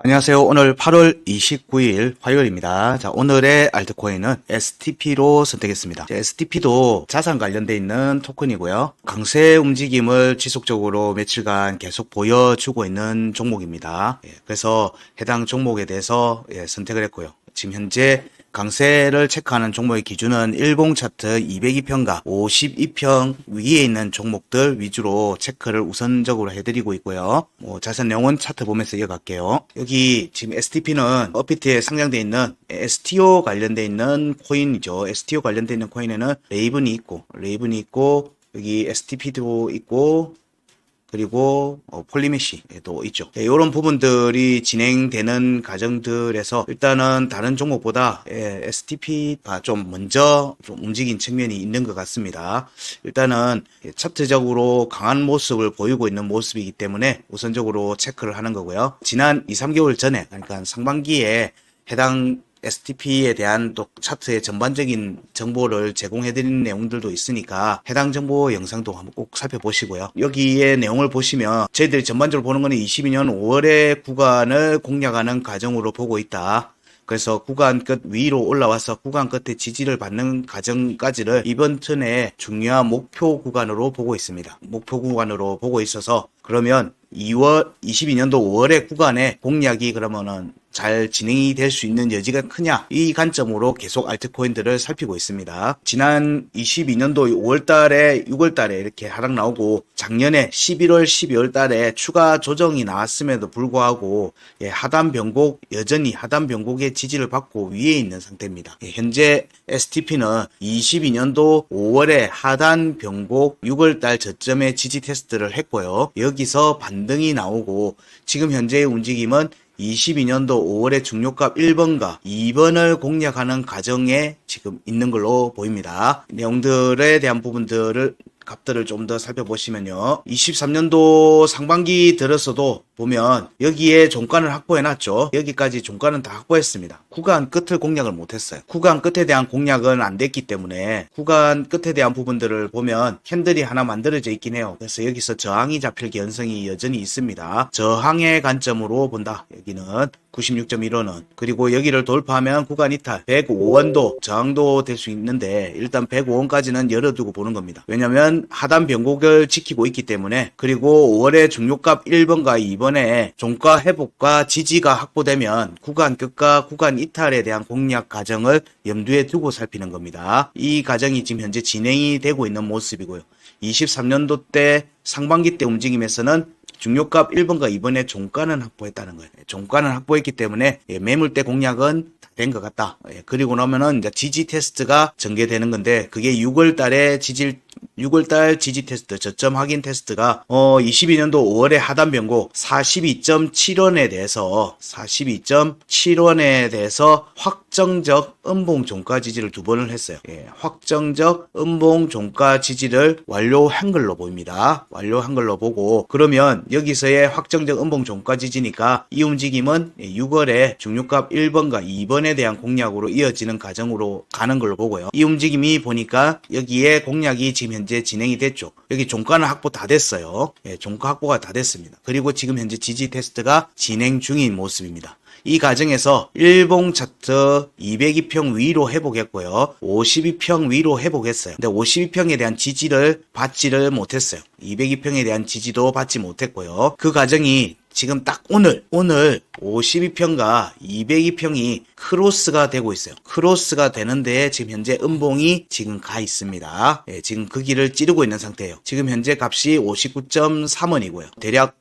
안녕하세요. 오늘 8월 29일 화요일입니다. 자, 오늘의 알트코인은 STP로 선택했습니다. STP도 자산 관련돼 있는 토큰이고요. 강세 움직임을 지속적으로 며칠간 계속 보여주고 있는 종목입니다. 그래서 해당 종목에 대해서 선택을 했고요. 지금 현재 강세를 체크하는 종목의 기준은 일봉 차트 202평과 52평 위에 있는 종목들 위주로 체크를 우선적으로 해드리고 있고요. 자세한 내용은 차트 보면서 이어갈게요. 여기 지금 STP는 업비트에 상장되어 있는 STO 관련되어 있는 코인이죠. STO 관련되어 있는 코인에는 레이븐이 있고 여기 STP도 있고 그리고 폴리메시도 있죠. 이런 부분들이 진행되는 과정들에서 일단은 다른 종목보다 STP가 좀 먼저 좀 움직인 측면이 있는 것 같습니다. 일단은 차트적으로 강한 모습을 보이고 있는 모습이기 때문에 우선적으로 체크를 하는 거고요. 지난 2, 3개월 전에 그러니까 상반기에 해당 STP에 대한 또 차트의 전반적인 정보를 제공해드리는 내용들도 있으니까 해당 정보 영상도 한번 꼭 살펴보시고요. 여기에 내용을 보시면 저희들이 전반적으로 보는 거는 22년 5월의 구간을 공략하는 과정으로 보고 있다. 그래서 구간 끝 위로 올라와서 구간 끝에 지지를 받는 과정까지를 이번 턴의 중요한 목표 구간으로 보고 있습니다. 목표 구간으로 보고 있어서 그러면 22년도 5월의 구간에 공략이 그러면은 잘 진행이 될 수 있는 여지가 크냐, 이 관점으로 계속 알트코인들을 살피고 있습니다. 지난 22년도 5월달에 6월달에 이렇게 하락 나오고 작년에 11월 12월 달에 추가 조정이 나왔음에도 불구하고 하단 변곡, 여전히 하단 변곡의 지지를 받고 위에 있는 상태입니다. 현재 STP는 22년도 5월에 하단 변곡 6월달 저점의 지지 테스트를 했고요. 여기서 반등이 나오고 지금 현재의 움직임은 22년도 5월의 중요값 1번과 2번을 공략하는 과정에 지금 있는 걸로 보입니다. 내용들에 대한 값들을 좀 더 살펴보시면요. 23년도 상반기 들어서도 보면 여기에 종가를 확보해놨죠. 여기까지 종가는 다 확보했습니다. 구간 끝을 공략을 못했어요. 구간 끝에 대한 공략은 안 됐기 때문에 구간 끝에 대한 부분들을 보면 캔들이 하나 만들어져 있긴 해요. 그래서 여기서 저항이 잡힐 개연성이 여전히 있습니다. 저항의 관점으로 본다. 여기는 96.15는 그리고 여기를 돌파하면 구간 이탈 105원도 저항도 될 수 있는데 일단 105원까지는 열어두고 보는 겁니다. 왜냐면 하단 변곡을 지키고 있기 때문에. 그리고 5월에 중요값 1번과 2번에 종가 회복과 지지가 확보되면 구간 끝과 구간 이탈에 대한 공략 과정을 염두에 두고 살피는 겁니다. 이 과정이 지금 현재 진행이 되고 있는 모습이고요. 23년도 때 상반기 때 움직임에서는 중요값 1번과 2번에 종가는 확보했다는 거예요. 종가는 확보했기 때문에 매물대 공략은 다 된 것 같다. 그리고 나면은 이제 지지 테스트가 전개되는 건데 그게 6월달 지지 테스트, 저점 확인 테스트가 22년도 5월에 하단 변곡 42.7원에 대해서 확정적 음봉 종가 지지를 두 번을 했어요. 확정적 음봉 종가 지지를 완료한 걸로 보입니다. 완료한 걸로 보고 그러면 여기서의 확정적 음봉 종가 지지니까 이 움직임은 6월에 중요값 1번과 2번에 대한 공략으로 이어지는 과정으로 가는 걸로 보고요. 이 움직임이 보니까 여기에 공략이 지금 현재 진행이 됐죠. 여기 종가는 확보 다 됐어요. 종가 확보가 다 됐습니다. 그리고 지금 현재 지지 테스트가 진행 중인 모습입니다. 이 과정에서 일봉 차트 202평 위로 회복했고요. 52평 위로 회복했어요. 근데 52평에 대한 지지를 받지를 못했어요. 202평에 대한 지지도 받지 못했고요. 그 과정이 지금 딱 오늘 52평과 202평이 크로스가 되고 있어요. 크로스가 되는데 지금 현재 음봉이 지금 가 있습니다. 지금 그 길을 찌르고 있는 상태예요. 지금 현재 값이 59.3원이고요. 대략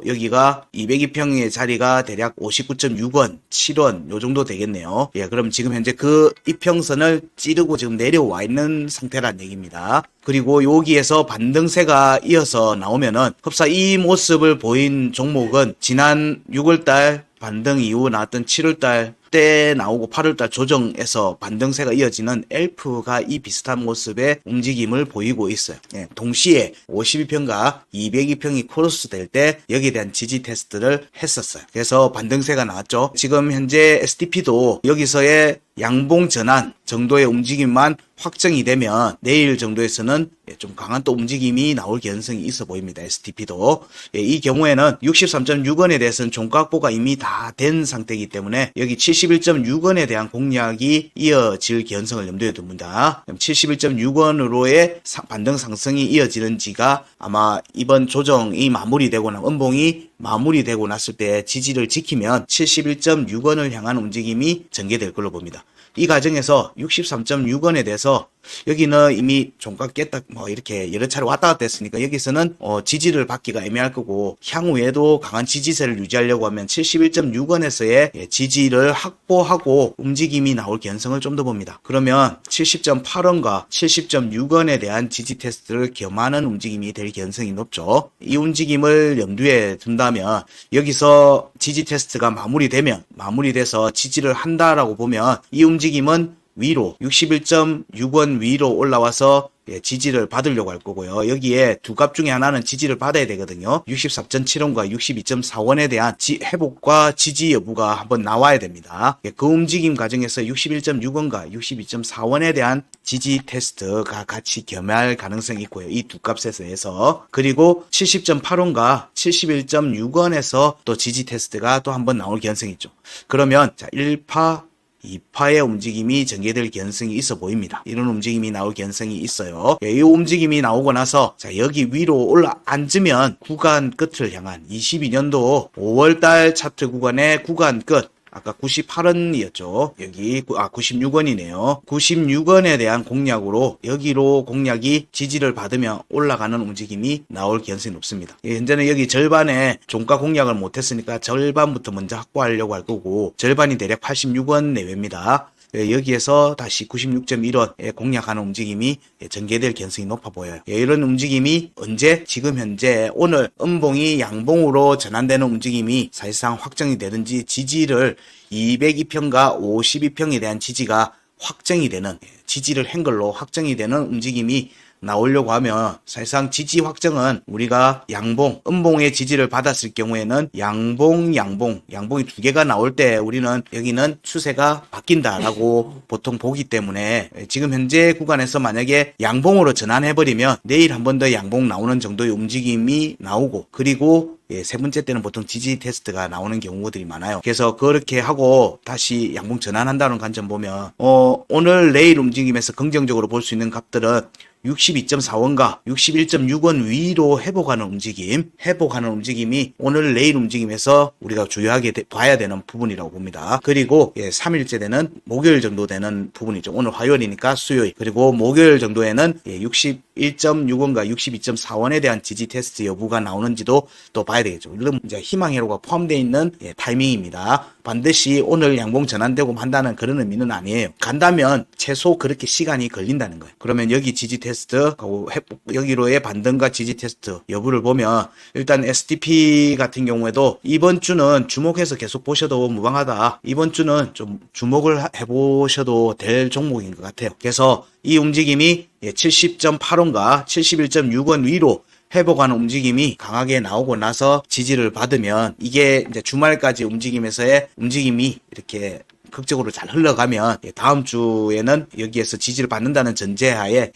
여기가 202평의 자리가 대략 59.6원, 7원 요 정도 되겠네요. 그럼 지금 현재 그 이평선을 찌르고 지금 내려와 있는 상태란 얘기입니다. 그리고 여기에서 반등세가 이어서 나오면은 흡사 이 모습을 보인 종목은 지난 6월달 반등 이후 나왔던 7월달 때 나오고 8월달 조정에서 반등세가 이어지는 엘프가 이 비슷한 모습의 움직임을 보이고 있어요. 동시에 52평과 202평이 크로스 될 때 여기에 대한 지지 테스트를 했었어요. 그래서 반등세가 나왔죠. 지금 현재 STP도 여기서의 양봉 전환 정도의 움직임만 확정이 되면 내일 정도에서는 좀 강한 또 움직임이 나올 가능성이 있어 보입니다. STP도. 이 경우에는 63.6원에 대해서는 종가확보가 이미 다 된 상태이기 때문에 여기 71.6원에 대한 공략이 이어질 가능성을 염두에 둡니다. 71.6원으로의 반등 상승이 이어지는지가 아마 이번 조정이 마무리되거나 음봉이 마무리되고 났을 때 지지를 지키면 71.6원을 향한 움직임이 전개될 걸로 봅니다. 이 과정에서 63.6원에 대해서 여기는 이미 종가 깼다 뭐 이렇게 여러 차례 왔다 갔다 했으니까 여기서는 지지를 받기가 애매할 거고 향후에도 강한 지지세를 유지하려고 하면 71.6원에서의 지지를 확보하고 움직임이 나올 가능성을 좀 더 봅니다. 그러면 70.8원과 70.6원에 대한 지지 테스트를 겸하는 움직임이 될 가능성이 높죠. 이 움직임을 염두에 둔다면 여기서 지지 테스트가 마무리돼서 지지를 한다라고 보면 이 움직임은 위로 61.6원 위로 올라와서 지지를 받으려고 할 거고요. 여기에 두 값 중에 하나는 지지를 받아야 되거든요. 64.7원과 62.4원에 대한 회복과 지지 여부가 한번 나와야 됩니다. 그 움직임 과정에서 61.6원과 62.4원에 대한 지지 테스트가 같이 겸할 가능성이 있고요. 이 두 값에서 그리고 70.8원과 71.6원에서 또 지지 테스트가 또 한번 나올 가능성이 있죠. 그러면 자 1파 2파의 움직임이 전개될 가능성이 있어 보입니다. 이런 움직임이 나올 가능성이 있어요. 이 움직임이 나오고 나서 자 여기 위로 앉으면 구간 끝을 향한 22년도 5월달 차트 구간의 구간 끝 아까 98원이었죠. 여기 96원이네요. 96원에 대한 공략으로 여기로 공략이 지지를 받으며 올라가는 움직임이 나올 가능성이 높습니다. 현재는 여기 절반의 종가 공략을 못했으니까 절반부터 먼저 확보하려고 할 거고 절반이 대략 86원 내외입니다. 여기에서 다시 96.1원에 공략하는 움직임이 전개될 가능성이 높아 보여요. 이런 움직임이 언제? 지금 현재 오늘 음봉이 양봉으로 전환되는 움직임이 사실상 확정이 되든지 지지를 202평과 52평에 대한 지지가 확정이 되는 지지를 한 걸로 확정이 되는 움직임이 나오려고 하면 사실상 지지 확정은 우리가 양봉, 음봉의 지지를 받았을 경우에는 양봉이 두 개가 나올 때 우리는 여기는 추세가 바뀐다라고 보통 보기 때문에 지금 현재 구간에서 만약에 양봉으로 전환해버리면 내일 한 번 더 양봉 나오는 정도의 움직임이 나오고 그리고 세 번째 때는 보통 지지 테스트가 나오는 경우들이 많아요. 그래서 그렇게 하고 다시 양봉 전환한다는 관점 보면 오늘 내일 움직임에서 긍정적으로 볼 수 있는 값들은 62.4원과 61.6원 위로 회복하는 움직임이 오늘 내일 움직임에서 우리가 주요하게 봐야 되는 부분이라고 봅니다. 그리고 3일째 되는 목요일 정도 되는 부분이죠. 오늘 화요일이니까 수요일 그리고 목요일 정도에는 61.6원과 62.4원에 대한 지지 테스트 여부가 나오는지도 또 봐야 되겠죠. 이런 이제 희망 회로가 포함되어 있는 타이밍입니다. 반드시 오늘 양봉 전환되고 한다는 그런 의미는 아니에요. 간다면 최소 그렇게 시간이 걸린다는 거예요. 그러면 여기 지지 테스트, 여기로의 반등과 지지 테스트 여부를 보면 일단 STP 같은 경우에도 이번 주는 주목해서 계속 보셔도 무방하다. 이번 주는 좀 주목을 해보셔도 될 종목인 것 같아요. 그래서 이 움직임이 70.8원과 71.6원 위로 회복하는 움직임이 강하게 나오고 나서 지지를 받으면 이게 이제 주말까지 움직임에서의 움직임이 이렇게 극적으로 잘 흘러가면 다음 주에는 여기에서 지지를 받는다는 전제하에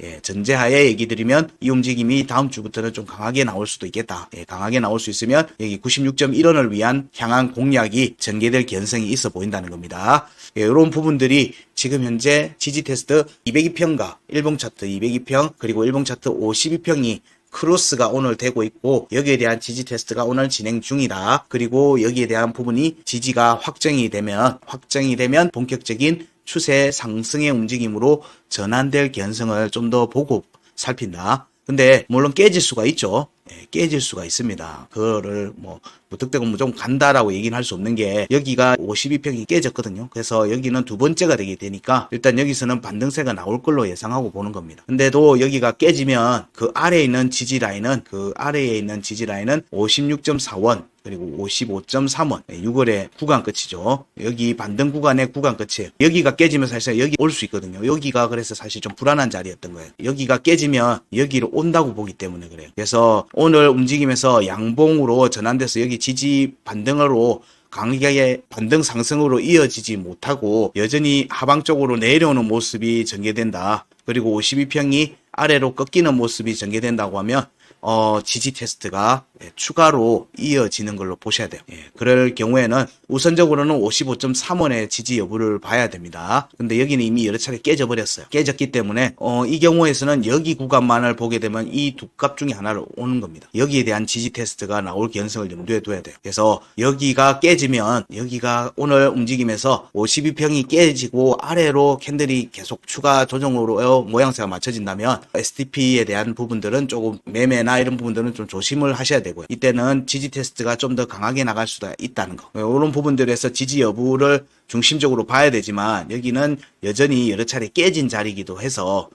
얘기 드리면 이 움직임이 다음 주부터는 좀 강하게 나올 수도 있겠다. 강하게 나올 수 있으면 여기 96.1원을 위한 향한 공략이 전개될 가능성이 있어 보인다는 겁니다. 이런 부분들이 지금 현재 지지 테스트 202평과 일봉 차트 202평 그리고 일봉 차트 52평이 크로스가 오늘 되고 있고 여기에 대한 지지 테스트가 오늘 진행 중이다. 그리고 여기에 대한 부분이 지지가 확정이 되면 본격적인 추세 상승의 움직임으로 전환될 가능성을 좀 더 보고 살핀다. 근데 물론 깨질 수가 있죠. 깨질 수가 있습니다. 그거를 무턱대고 무조건 간다라고 얘기는 할 수 없는 게 여기가 52평이 깨졌거든요. 그래서 여기는 두 번째가 되게 되니까 일단 여기서는 반등세가 나올 걸로 예상하고 보는 겁니다. 근데도 여기가 깨지면 그 아래에 있는 지지 라인은 56.4원 그리고 55.3원 6월의 구간 끝이죠. 여기 반등 구간의 구간 끝이에요. 여기가 깨지면 사실 여기 올 수 있거든요. 여기가 그래서 사실 좀 불안한 자리였던 거예요. 여기가 깨지면 여기로 온다고 보기 때문에 그래요. 그래서 오늘 움직임에서 양봉으로 전환돼서 여기 지지 반등으로 강하게 반등 상승으로 이어지지 못하고 여전히 하방 쪽으로 내려오는 모습이 전개된다. 그리고 52평이 아래로 꺾이는 모습이 전개된다고 하면 지지 테스트가 추가로 이어지는 걸로 보셔야 돼요. 그럴 경우에는 우선적으로는 55.3원의 지지 여부를 봐야 됩니다. 근데 여기는 이미 여러 차례 깨져버렸어요. 깨졌기 때문에 이 경우에서는 여기 구간만을 보게 되면 이 두 값 중에 하나를 오는 겁니다. 여기에 대한 지지 테스트가 나올 가능성을 염두에 둬야 돼요. 그래서 여기가 깨지면 여기가 오늘 움직임에서 52평이 깨지고 아래로 캔들이 계속 추가 조정으로 모양새가 맞춰진다면 STP에 대한 부분들은 조금 매매나 이런 부분들은 좀 조심을 하셔야 되고요. 이때는 지지 테스트가 좀 더 강하게 나갈 수도 있다는 거. 이런 부분들에서 지지 여부를 중심적으로 봐야 되지만 여기는 여전히 여러 차례 깨진 자리이기도 해서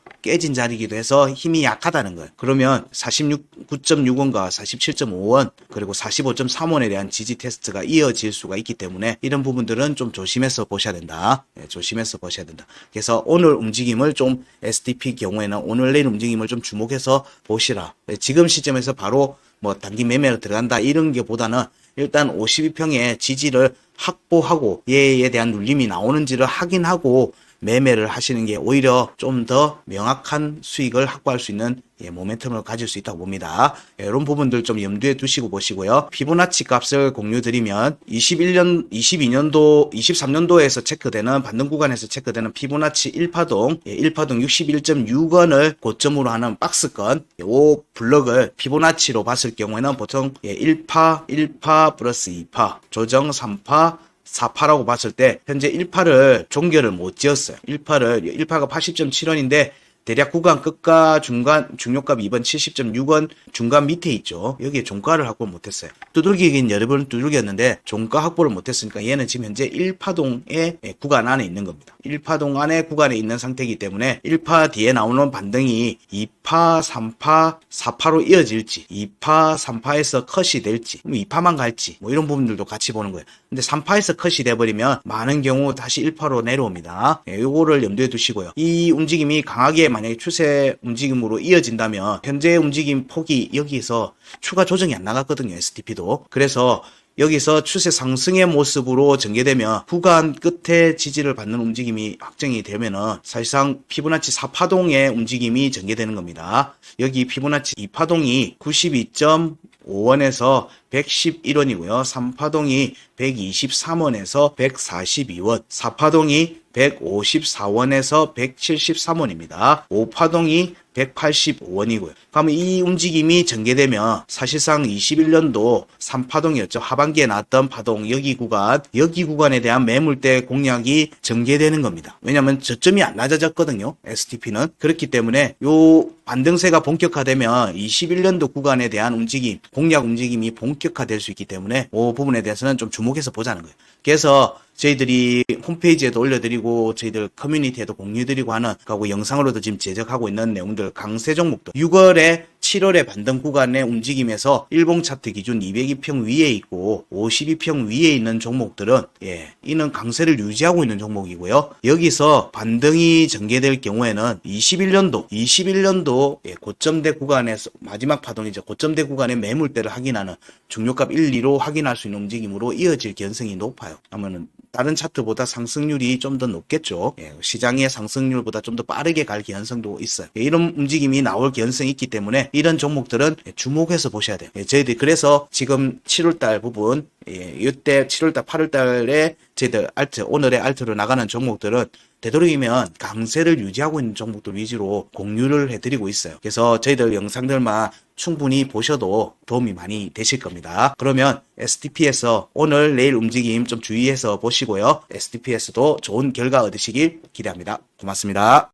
힘이 약하다는 거예요. 그러면 49.6원과 47.5원 그리고 45.3원에 대한 지지 테스트가 이어질 수가 있기 때문에 이런 부분들은 좀 조심해서 보셔야 된다. 조심해서 보셔야 된다. 그래서 오늘 움직임을 좀 STP 경우에는 오늘 내일 움직임을 좀 주목해서 보시라. 지금 시점에서 바로 단기 매매로 들어간다 이런 게 보다는 일단 52평의 지지를 확보하고 얘에 대한 눌림이 나오는지를 확인하고 매매를 하시는 게 오히려 좀 더 명확한 수익을 확보할 수 있는 모멘텀을 가질 수 있다고 봅니다. 이런 부분들 좀 염두에 두시고 보시고요. 피보나치 값을 공유드리면 22년도, 23년도에서 체크되는 반등 구간에서 체크되는 피보나치 1파동, 1파동 61.6원을 고점으로 하는 박스권, 이 블럭을 피보나치로 봤을 경우에는 보통 1파 플러스 2파, 조정 3파, 4파라고 봤을 때 현재 1파를 종결을 못 지었어요. 1파가 80.7원인데 대략 구간 끝과 중간 중요값 2번 70.6원 중간 밑에 있죠. 여기에 종가를 확보 못했어요. 두들기긴 여러 번 두들겼는데 종가 확보를 못했으니까 얘는 지금 현재 1파동의 구간 안에 있는 겁니다. 1파동 안에 구간에 있는 상태이기 때문에 1파 뒤에 나오는 반등이 2파, 3파, 4파로 이어질지 2파, 3파에서 컷이 될지 2파만 갈지 이런 부분들도 같이 보는 거예요. 근데 3파에서 컷이 돼버리면 많은 경우 다시 1파로 내려옵니다. 요거를 염두에 두시고요. 이 움직임이 강하게 만약에 추세 움직임으로 이어진다면 현재 움직임 폭이 여기서 추가 조정이 안 나갔거든요. STP도. 그래서 여기서 추세 상승의 모습으로 전개되면 구간 끝에 지지를 받는 움직임이 확정이 되면은 사실상 피보나치 4파동의 움직임이 전개되는 겁니다. 여기 피보나치 2파동이 92.5원에서 111원이고요. 3파동이 123원에서 142원, 4파동이 154원에서 173원입니다. 5파동이 185원이고요. 그러면 이 움직임이 전개되면 사실상 21년도 3파동이었죠. 하반기에 나왔던 파동 여기 구간에 대한 매물대 공략이 전개되는 겁니다. 왜냐하면 저점이 안 낮아졌거든요. STP는. 그렇기 때문에 요 반등세가 본격화되면 21년도 구간에 대한 움직임, 공략 움직임이 본격화될 수 있기 때문에 그 부분에 대해서는 좀 주목해서 보자는 거예요. 그래서 저희들이 홈페이지에도 올려드리고 저희들 커뮤니티에도 공유드리고 하는 하고 영상으로도 지금 제작하고 있는 내용들 강세 종목들 6월에 7월에 반등 구간의 움직임에서 일봉 차트 기준 202평 위에 있고 52평 위에 있는 종목들은 이는 강세를 유지하고 있는 종목이고요. 여기서 반등이 전개될 경우에는 21년도 고점대 구간에서 마지막 파동이죠. 고점대 구간의 매물대를 확인하는 중요값 1, 2로 확인할 수 있는 움직임으로 이어질 가능성이 높아요. 하면은 다른 차트보다 상승률이 좀 더 높겠죠. 시장의 상승률보다 좀 더 빠르게 갈 가능성도 있어요. 이런 움직임이 나올 가능성이 있기 때문에 이런 종목들은 주목해서 보셔야 돼요. 저희들이 그래서 지금 7월달 부분, 이때 7월달, 8월달에 저희들 오늘의 알트로 나가는 종목들은 되도록이면 강세를 유지하고 있는 종목들 위주로 공유를 해드리고 있어요. 그래서 저희들 영상들만 충분히 보셔도 도움이 많이 되실 겁니다. 그러면 STP에서 오늘 내일 움직임 좀 주의해서 보시고요. STP에서도 좋은 결과 얻으시길 기대합니다. 고맙습니다.